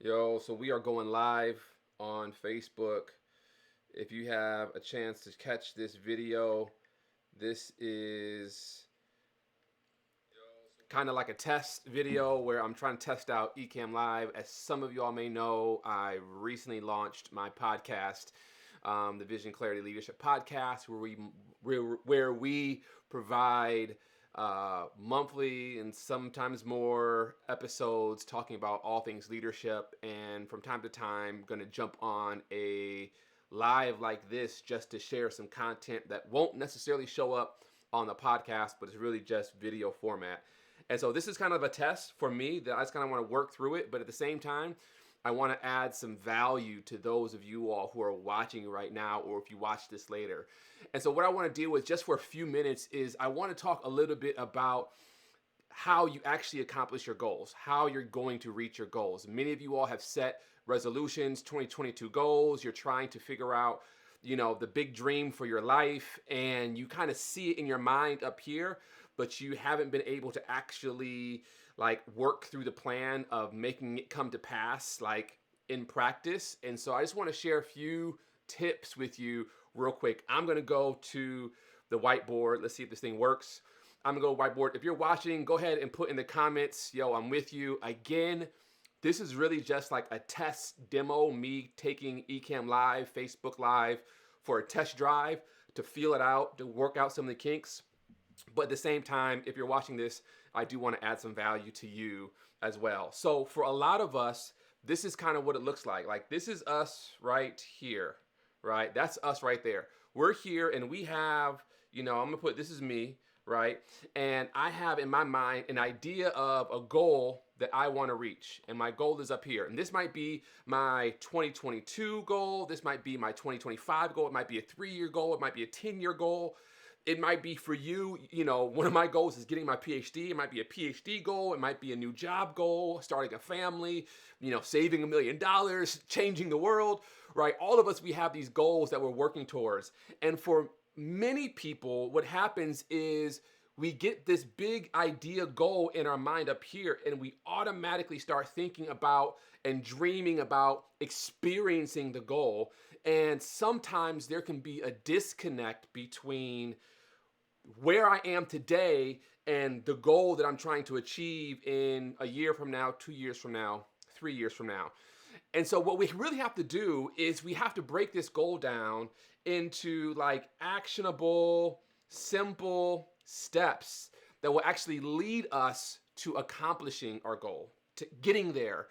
Yo, so we are going live on Facebook. If you have a chance to catch this video, this is kind of like a test video where I'm trying to test out Ecamm Live. As some of you all may know, I recently launched my podcast, the Vision Clarity Leadership Podcast, where we provide monthly and sometimes more episodes talking about all things leadership. And from time to time, going to jump on a live like this just to share some content that won't necessarily show up on the podcast, but it's really just video format. And so this is kind of a test for me that I just kind of want to work through it. But at the same time, I want to add some value to those of you all who are watching right now, or if you watch this later. And so what I want to do is just for a few minutes is I want to talk a little bit about how you actually accomplish your goals, how you're going to reach your goals. Many of you all have set resolutions, 2022 goals. You're trying to figure out, the big dream for your life, and you kind of see it in your mind up here, but you haven't been able to actually work through the plan of making it come to pass in practice. And so I just want to share a few tips with you real quick. I'm going to go to the whiteboard. Let's see if this thing works. I'm gonna go whiteboard. If you're watching, go ahead and put in the comments, yo, I'm with you. Again, this is really just like a test demo, me taking Ecamm Live, Facebook Live for a test drive to feel it out, to work out some of the kinks. But at the same time, if you're watching this, I do want to add some value to you as well. So for a lot of us, this is kind of what it looks like. Like this is us right here, right? That's us right there. We're here and we have, I'm gonna put, this is me, right? And I have in my mind an idea of a goal that I want to reach. And my goal is up here. And this might be my 2022 goal. This might be my 2025 goal. It might be a 3-year goal. It might be a 10-year goal. It might be for you, one of my goals is getting my PhD. It might be a PhD goal. It might be a new job goal, starting a family, saving $1 million, changing the world, right? All of us, we have these goals that we're working towards. And for many people, what happens is we get this big idea goal in our mind up here, and we automatically start thinking about and dreaming about experiencing the goal. And sometimes there can be a disconnect between where I am today and the goal that I'm trying to achieve in a year from now, 2 years from now, 3 years from now. And so what we really have to do is we have to break this goal down into actionable, simple steps that will actually lead us to accomplishing our goal, to getting there.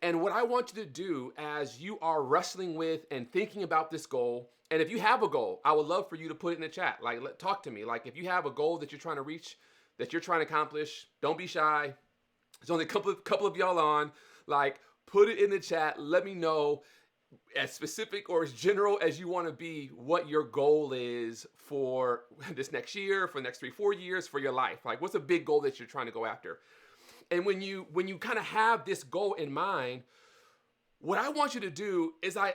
And what I want you to do as you are wrestling with and thinking about this goal, and if you have a goal, I would love for you to put it in the chat. Talk to me. If you have a goal that you're trying to reach, that you're trying to accomplish, don't be shy. There's only a couple of y'all on. Put it in the chat. Let me know, as specific or as general as you want to be, what your goal is for this next year, for the next 3-4 years, for your life. What's a big goal that you're trying to go after? And when you kind of have this goal in mind, what I want you to do is I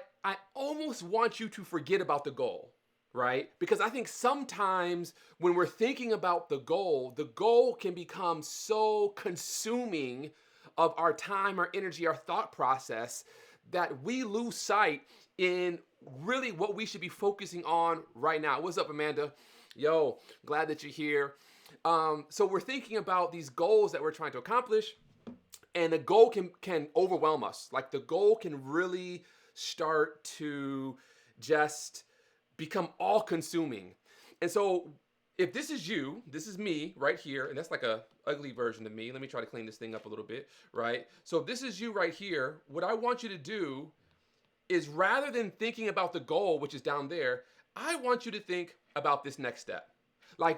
almost want you to forget about the goal, right? Because I think sometimes when we're thinking about the goal can become so consuming of our time, our energy, our thought process, that we lose sight in really what we should be focusing on right now. What's up, Amanda? Yo, glad that you're here. So we're thinking about these goals that we're trying to accomplish, and the goal can overwhelm us. The goal can really start to just become all consuming. And so if this is you, this is me right here, and that's like a ugly version of me. Let me try to clean this thing up a little bit, right? So if this is you right here, what I want you to do is, rather than thinking about the goal, which is down there, I want you to think about this next step.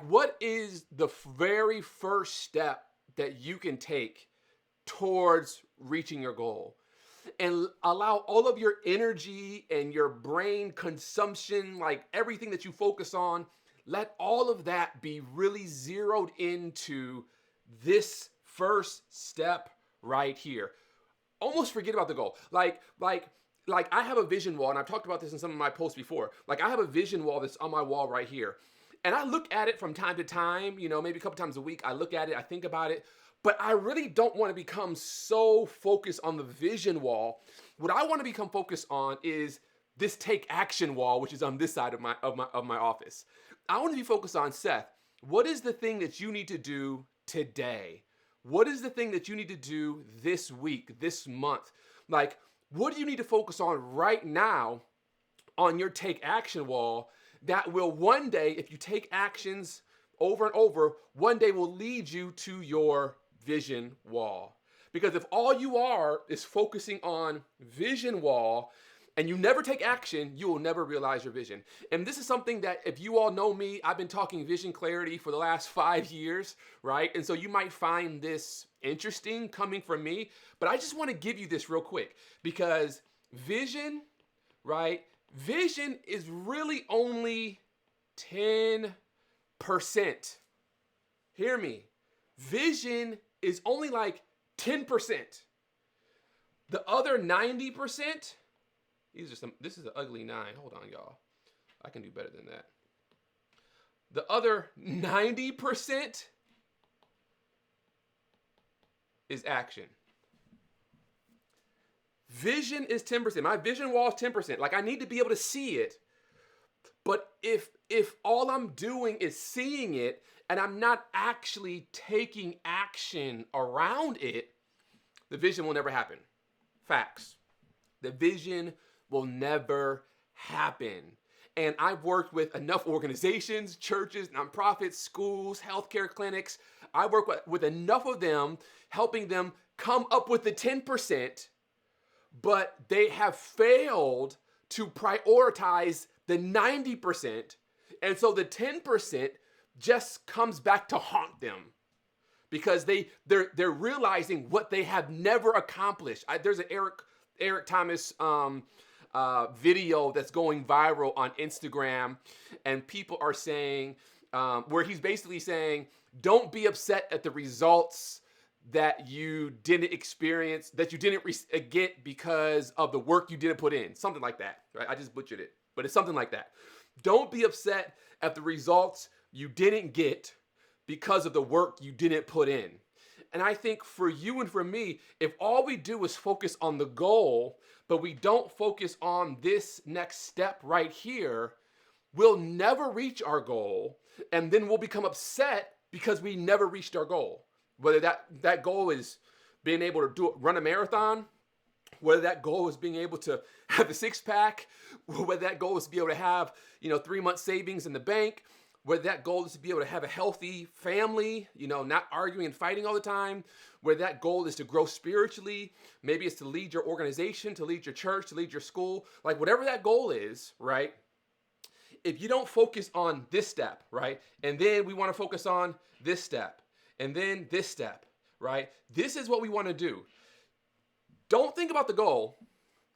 What is the very first step that you can take towards reaching your goal? And allow all of your energy and your brain consumption, everything that you focus on, let all of that be really zeroed into this first step right here. Almost forget about the goal. I have a vision wall, and I've talked about this in some of my posts before. I have a vision wall that's on my wall right here. And I look at it from time to time, maybe a couple times a week. I look at it, I think about it. But I really don't want to become so focused on the vision wall. What I want to become focused on is this take action wall, which is on this side of my office. I want to be focused on, Seth, what is the thing that you need to do today? What is the thing that you need to do this week, this month? Like, what do you need to focus on right now on your take action wall that will one day, if you take actions over and over, one day will lead you to your vision wall? Because if all you are is focusing on vision wall and you never take action, you will never realize your vision. And this is something that, if you all know me, I've been talking vision clarity for the last 5 years, right? And so you might find this interesting coming from me, but I just want to give you this real quick, because vision, right? Vision is really only 10%. Hear me. Vision is only like 10%. The other 90%, this is an ugly 9. Hold on, y'all. I can do better than that. The other 90% is action. Vision is 10%. My vision wall is 10%. Like, I need to be able to see it. But if all I'm doing is seeing it and I'm not actually taking action around it, the vision will never happen. Facts. The vision will never happen. And I've worked with enough organizations, churches, nonprofits, schools, healthcare clinics. I work with enough of them, helping them come up with the 10%, but they have failed to prioritize the 90%. And so the 10% just comes back to haunt them, because they're realizing what they have never accomplished. There's an Eric Thomas video that's going viral on Instagram, and people are saying, where he's basically saying, don't be upset at the results that you didn't experience, that you didn't get because of the work you didn't put in. Something like that, right? I just butchered it, but it's something like that. Don't be upset at the results you didn't get because of the work you didn't put in. And I think for you and for me, if all we do is focus on the goal, but we don't focus on this next step right here, we'll never reach our goal. And then we'll become upset because we never reached our goal. Whether that goal is being able to run a marathon, whether that goal is being able to have a six-pack, whether that goal is to be able to have 3 months savings in the bank, whether that goal is to be able to have a healthy family, not arguing and fighting all the time, whether that goal is to grow spiritually, maybe it's to lead your organization, to lead your church, to lead your school, like whatever that goal is, right? If you don't focus on this step, right? And then we want to focus on this step, and then this step, right? This is what we want to do. Don't think about the goal.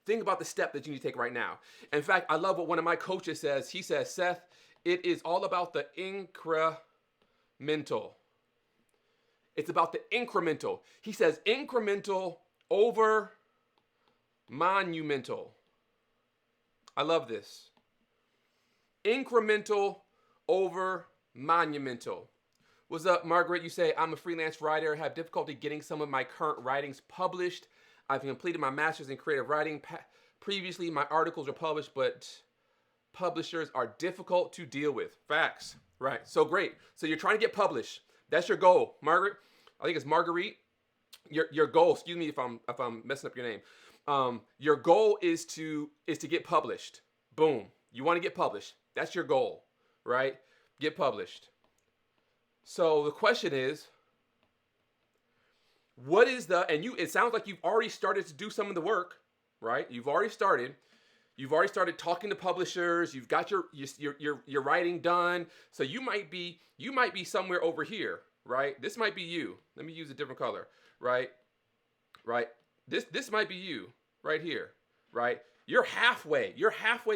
Think about the step that you need to take right now. In fact, I love what one of my coaches says. He says, Seth, it is all about the incremental. It's about the incremental. He says incremental over monumental. I love this. Incremental over monumental. What's up, Margaret? You say, I'm a freelance writer, have difficulty getting some of my current writings published. I've completed my master's in creative writing. Previously, my articles were published, but publishers are difficult to deal with. Facts. Right. So great. So you're trying to get published. That's your goal. Margaret, I think it's Marguerite. Your goal, excuse me if I'm messing up your name. Your goal is to get published. Boom. You want to get published. That's your goal, right? Get published. So the question is, what is it sounds like you've already started to do some of the work, right? You've already started talking to publishers. You've got your writing done. So you might be somewhere over here, right? This might be you. Let me use a different color, right? Right. This might be you right here, right? You're halfway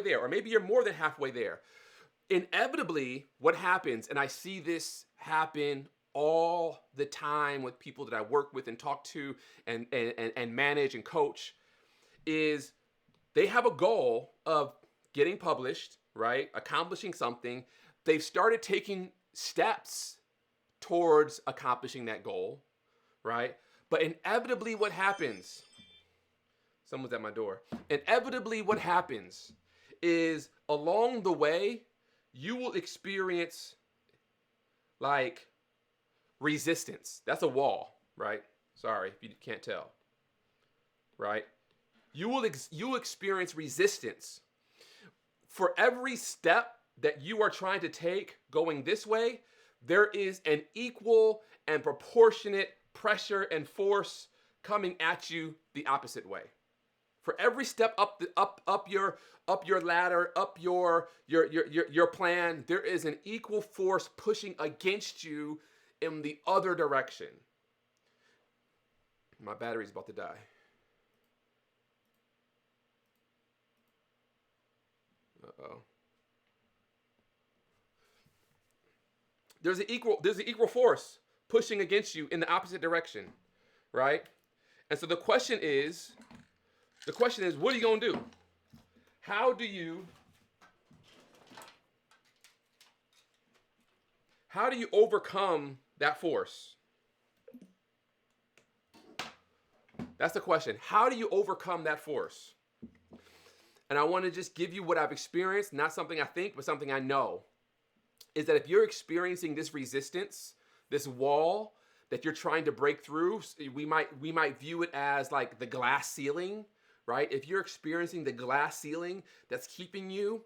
there, or maybe you're more than halfway there. Inevitably, what happens, and I see this happen all the time with people that I work with and talk to and manage and coach, is they have a goal of getting published, right? Accomplishing something. They've started taking steps towards accomplishing that goal, right? But inevitably what happens, someone's at my door. Inevitably what happens is along the way, you will experience like resistance. That's a wall, right? Sorry if you can't tell, right? You will experience resistance. For every step that you are trying to take going this way, there is an equal and proportionate pressure and force coming at you the opposite way. For every step up your ladder, up your plan, there is an equal force pushing against you in the other direction. My battery's about to die. Uh-oh. There's an equal force pushing against you in the opposite direction, right? And so the question is, what are you going to do? How do you overcome that force? That's the question. How do you overcome that force? And I want to just give you what I've experienced, not something I think, but something I know. Is that if you're experiencing this resistance, this wall that you're trying to break through, we might view it as like the glass ceiling, right? If you're experiencing the glass ceiling that's keeping you,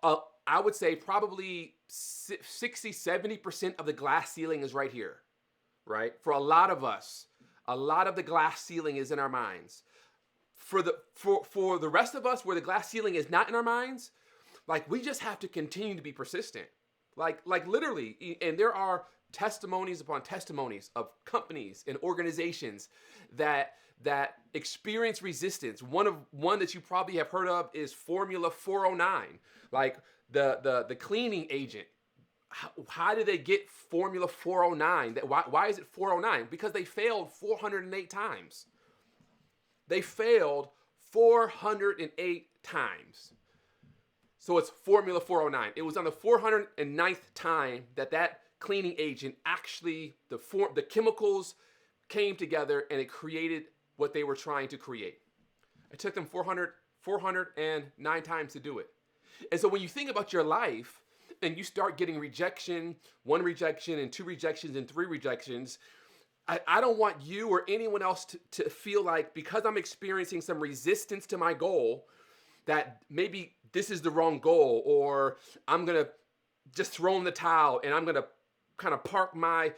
I would say probably 60, 70% of the glass ceiling is right here, right? For a lot of us, a lot of the glass ceiling is in our minds. For the rest of us, where the glass ceiling is not in our minds, like we just have to continue to be persistent. Like literally, and there are testimonies upon testimonies of companies and organizations that experience resistance. One that you probably have heard of is Formula 409, like the cleaning agent. How did they get Formula 409? Why is it 409? Because they failed 408 times. They failed 408 times. So it's Formula 409. It was on the 409th time that cleaning agent actually, the chemicals came together and it created what they were trying to create. It took them 409 times to do it. And so when you think about your life and you start getting rejection, 1 rejection and 2 rejections and 3 rejections, I don't want you or anyone else to feel like because I'm experiencing some resistance to my goal that maybe this is the wrong goal, or I'm going to just throw in the towel and I'm going to kind of park my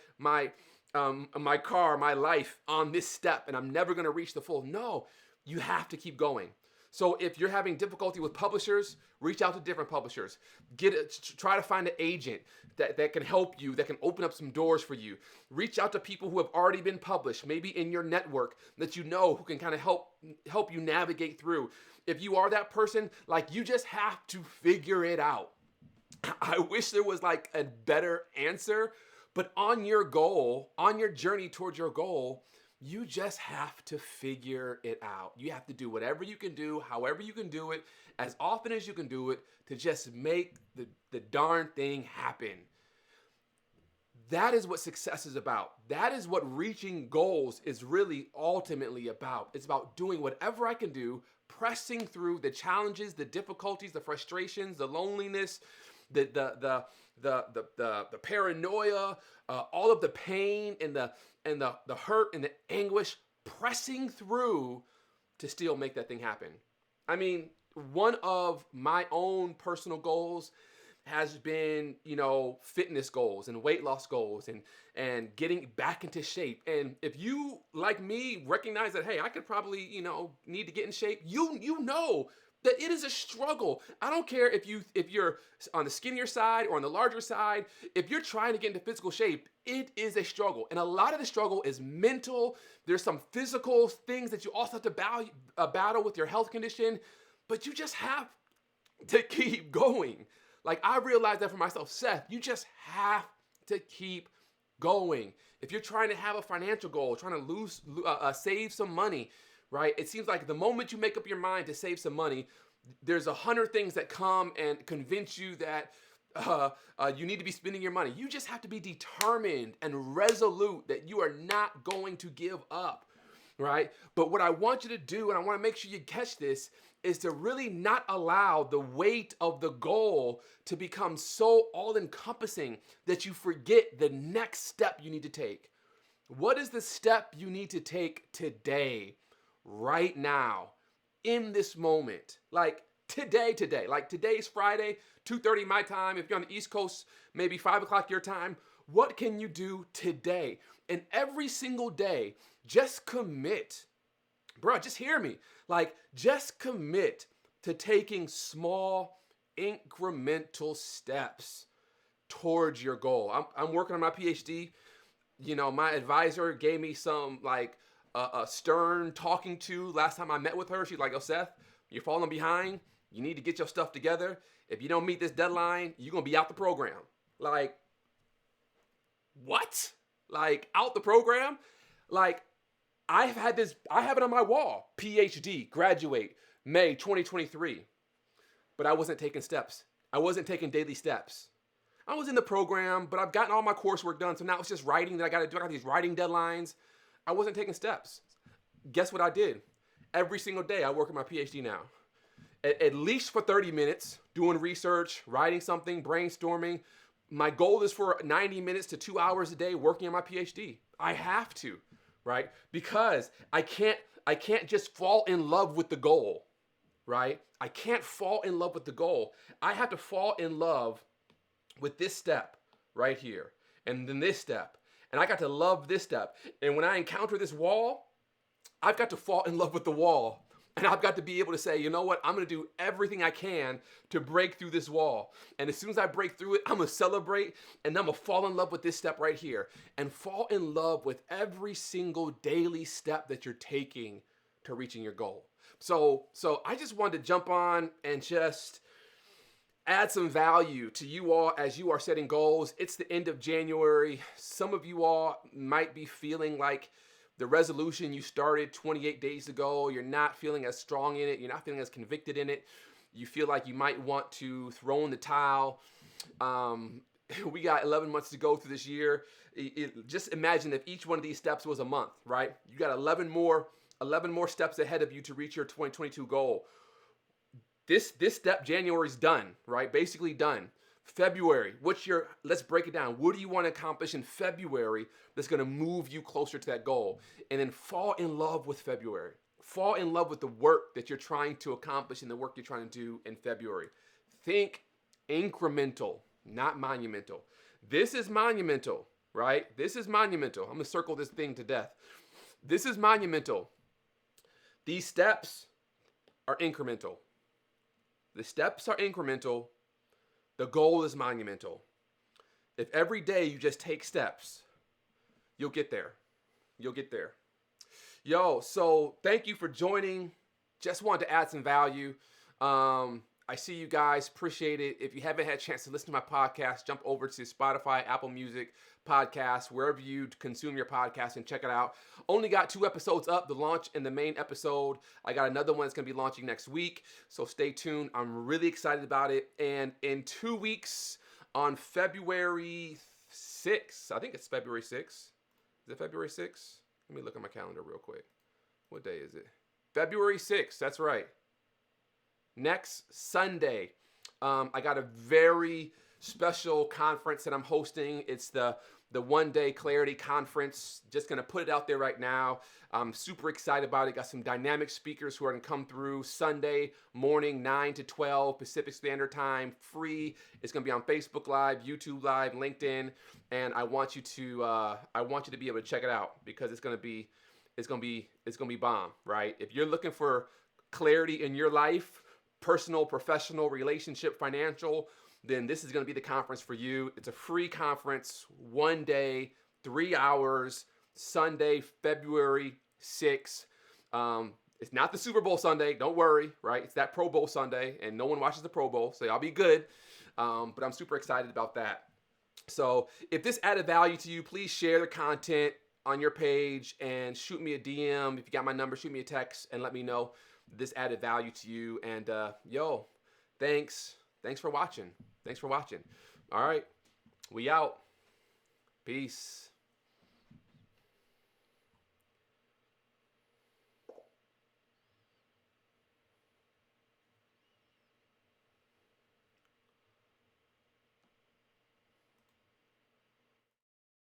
car, my life on this step and I'm never going to reach the full. No, you have to keep going. So if you're having difficulty with publishers, reach out to different publishers. Try to find an agent that can help you, that can open up some doors for you. Reach out to people who have already been published, maybe in your network that you know who can kind of help you navigate through. If you are that person, like you just have to figure it out. I wish there was like a better answer, but on your goal, on your journey towards your goal, you just have to figure it out. You have to do whatever you can do, however you can do it, as often as you can do it, to just make the darn thing happen. That is what success is about. That is what reaching goals is really ultimately about. It's about doing whatever I can do, pressing through the challenges, the difficulties, the frustrations, the loneliness, the paranoia, all of the pain and the hurt and the anguish, pressing through to still make that thing happen. I mean, one of my own personal goals has been, fitness goals and weight loss goals and getting back into shape. And if you, like me, recognize that, hey, I could probably, need to get in shape, you know that it is a struggle. I don't care if you're on the skinnier side or on the larger side. If you're trying to get into physical shape, it is a struggle. And a lot of the struggle is mental. There's some physical things that you also have to battle with your health condition, but you just have to keep going. Like I realized that for myself, Seth, you just have to keep going. If you're trying to have a financial goal, trying to save some money, right? It seems like the moment you make up your mind to save some money, there's 100 things that come and convince you that you need to be spending your money. You just have to be determined and resolute that you are not going to give up, right? But what I want you to do, and I want to make sure you catch this, is to really not allow the weight of the goal to become so all-encompassing that you forget the next step you need to take. What is the step you need to take today, right now, in this moment? Like today. Like today's Friday, 2:30 my time. If you're on the East Coast, maybe 5 o'clock your time. What can you do today? And every single day, just commit. Bro, just hear me. Like, just commit to taking small, incremental steps towards your goal. I'm working on my PhD. You know, my advisor gave me some like a stern talking to last time I met with her. She's like, "Oh, Seth, you're falling behind. You need to get your stuff together. If you don't meet this deadline, you're going to be out the program." Like, what? Like, out the program? Like, I have it on my wall. PhD, graduate, May 2023. But I wasn't taking steps. I wasn't taking daily steps. I was in the program, but I've gotten all my coursework done. So now it's just writing that I got to do. I got these writing deadlines. I wasn't taking steps. Guess what I did? Every single day I work on my PhD now. At least for 30 minutes, doing research, writing something, brainstorming. My goal is for 90 minutes to 2 hours a day working on my PhD. I have to, right? Because I can't just fall in love with the goal, right? I can't fall in love with the goal. I have to fall in love with this step right here, and then this step. And I got to love this step. And when I encounter this wall, I've got to fall in love with the wall. And I've got to be able to say, you know what? I'm going to do everything I can to break through this wall. And as soon as I break through it, I'm going to celebrate, and I'm going to fall in love with this step right here, and fall in love with every single daily step that you're taking to reaching your goal. So I just wanted to jump on and just add some value to you all as you are setting goals. It's the end of January. Some of you all might be feeling like the resolution you started 28 days ago, you're not feeling as strong in it. You're not feeling as convicted in it. You feel like you might want to throw in the towel. We got 11 months to go through this year. Just imagine if each one of these steps was a month, right? You got 11 more steps ahead of you to reach your 2022 goal. This step, January's done, right? Basically done. February, let's break it down. What do you want to accomplish in February that's going to move you closer to that goal? And then fall in love with February. Fall in love with the work that you're trying to accomplish and the work you're trying to do in February. Think incremental, not monumental. This is monumental, right? This is monumental. I'm going to circle this thing to death. This is monumental. These steps are incremental. The steps are incremental. The goal is monumental. If every day you just take steps, you'll get there. You'll get there. Yo, so thank you for joining. Just wanted to add some value. I see you guys. Appreciate it. If you haven't had a chance to listen to my podcast, jump over to Spotify, Apple Music, Podcasts, wherever you consume your podcast, and check it out. Only got 2 episodes up, the launch and the main episode. I got another one that's going to be launching next week, so stay tuned. I'm really excited about it. And in 2 weeks, on February 6th, I think it's February 6th. Is it February 6th? Let me look at my calendar real quick. What day is it? February 6th, that's right. Next Sunday, I got a very special conference that I'm hosting. It's the one-day clarity conference. Just going to put it out there right now. I'm super excited about it. Got some dynamic speakers who are going to come through Sunday morning, 9 to 12 Pacific Standard Time, free. It's going to be on Facebook Live, YouTube Live, LinkedIn, and I want you to be able to check it out because it's going to be bomb, right? If you're looking for clarity in your life, personal, professional, relationship, financial, then this is going to be the conference for you. It's a free conference, 1 day, 3 hours, Sunday, February 6th. It's not the Super Bowl Sunday. Don't worry, right? It's that Pro Bowl Sunday, and no one watches the Pro Bowl, so y'all be good. But I'm super excited about that. So if this added value to you, please share the content on your page and shoot me a DM. If you got my number, shoot me a text and let me know this added value to you. And yo, thanks Thanks for watching. All right. We out. Peace.